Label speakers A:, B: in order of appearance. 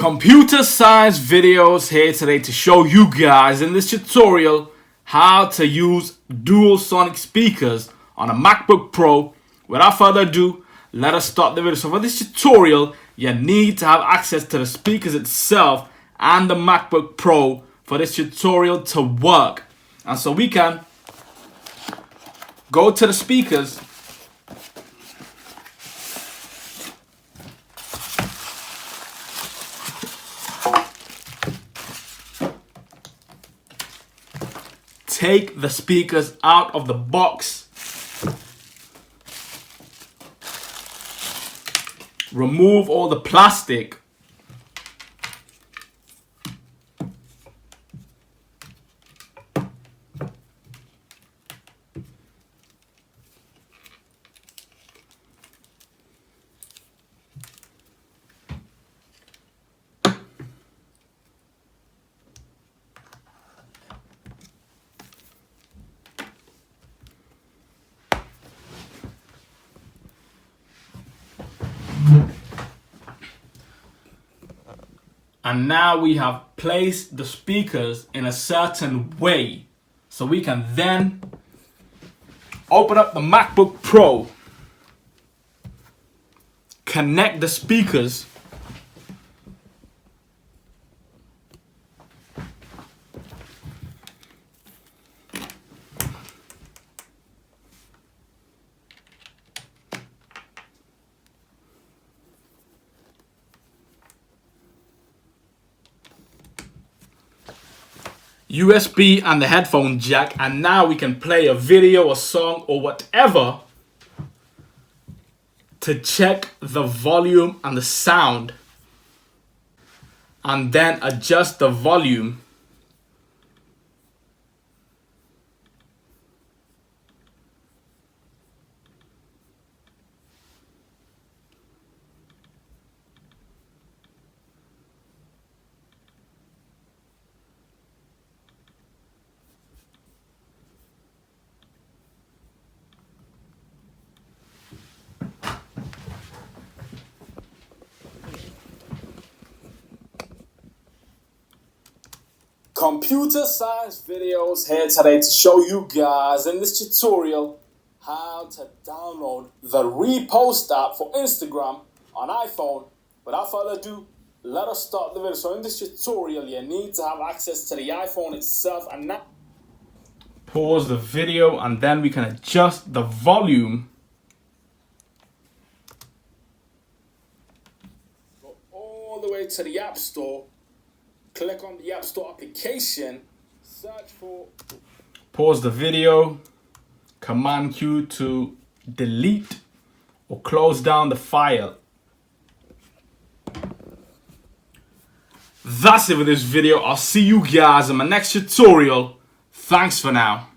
A: Computer science videos here today to show you guys in this tutorial how to use dual sonic speakers on a MacBook Pro. Without further ado, let us start the video. So for this tutorial, you need to have access to the speakers itself and the MacBook Pro for this tutorial to work. And so we can go to the speakers, take the speakers out of the box, remove all the plastic, and now we have placed the speakers in a certain way. So we can then open up the MacBook Pro, connect the speakers, USB and the headphone jack, and now we can play a video, a song, or whatever to check the volume and the sound, and then adjust the volume . Computer science videos here today to show you guys in this tutorial how to download the Repost app for Instagram on iPhone. Without further ado, let us start the video. So in this tutorial, you need to have access to the iPhone itself, and now pause the video, and then we can adjust the volume. Go all the way to the App Store. Click on the App Store application, search for, pause the video, Command Q to delete or close down the file. That's it for this video. I'll see you guys in my next tutorial. Thanks for now.